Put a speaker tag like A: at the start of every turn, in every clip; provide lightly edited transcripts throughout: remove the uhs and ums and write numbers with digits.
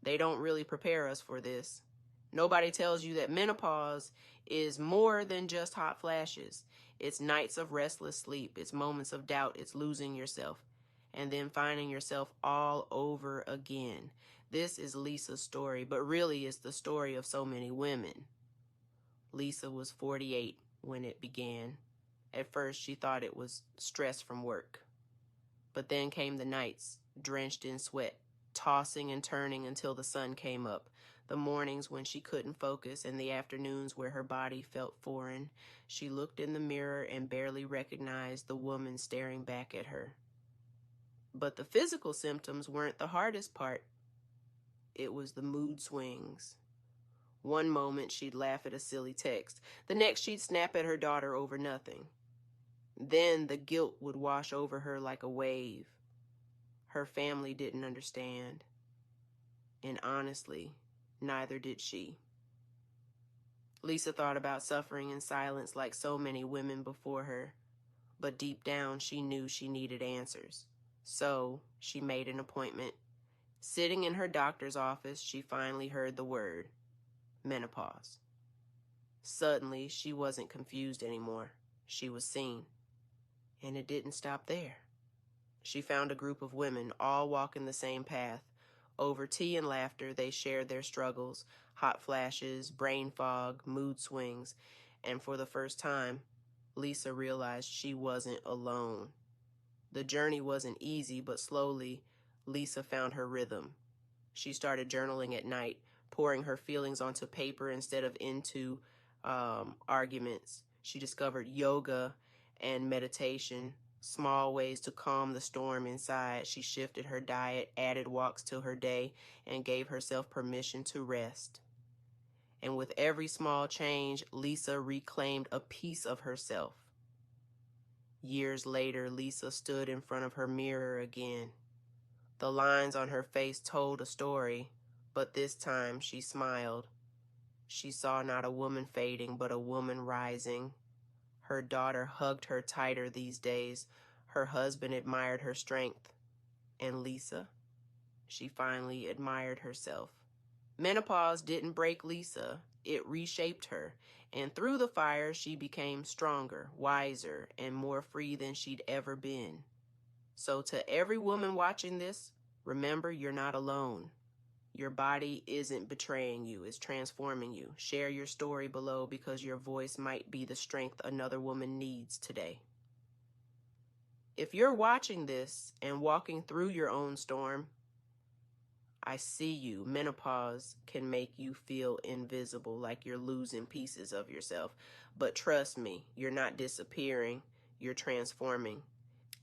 A: They don't really prepare us for this. Nobody tells you that menopause is more than just hot flashes. It's nights of restless sleep. It's moments of doubt. It's losing yourself and then finding yourself all over again. This is Lisa's story, but really it's the story of so many women. Lisa was 48 when it began. At first, she thought it was stress from work. But then came the nights, drenched in sweat, tossing and turning until the sun came up, the mornings when she couldn't focus, and the afternoons where her body felt foreign. She looked in the mirror and barely recognized the woman staring back at her. But the physical symptoms weren't the hardest part. It was the mood swings. One moment she'd laugh at a silly text. The next she'd snap at her daughter over nothing. Then the guilt would wash over her like a wave. Her family didn't understand. And honestly, neither did she. Lisa thought about suffering in silence like so many women before her. But deep down, she knew she needed answers. So she made an appointment. Sitting in her doctor's office, she finally heard the word, menopause. Suddenly, she wasn't confused anymore. She was seen. And it didn't stop there. She found a group of women all walking the same path. Over tea and laughter, they shared their struggles, hot flashes, brain fog, mood swings, and for the first time, Lisa realized she wasn't alone. The journey wasn't easy, but slowly, Lisa found her rhythm. She started journaling at night, pouring her feelings onto paper instead of into arguments. She discovered yoga and meditation, small ways to calm the storm inside. She shifted her diet, added walks to her day, and gave herself permission to rest. And with every small change, Lisa reclaimed a piece of herself. Years later, Lisa stood in front of her mirror again. The lines on her face told a story, but this time she smiled. She saw not a woman fading, but a woman rising. Her daughter hugged her tighter these days. Her husband admired her strength. And Lisa? She finally admired herself. Menopause didn't break Lisa. It reshaped her. And through the fire, she became stronger, wiser, and more free than she'd ever been. So to every woman watching this, remember you're not alone. Your body isn't betraying you, it's transforming you. Share your story below because your voice might be the strength another woman needs today. If you're watching this and walking through your own storm, I see you. Menopause can make you feel invisible, like you're losing pieces of yourself. But trust me, you're not disappearing, you're transforming.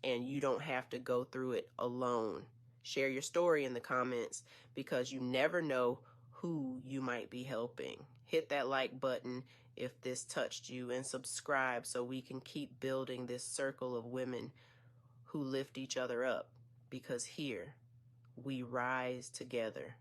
A: And you don't have to go through it alone. Share your story in the comments because you never know who you might be helping. Hit that like button if this touched you and subscribe so we can keep building this circle of women who lift each other up, because here we rise together.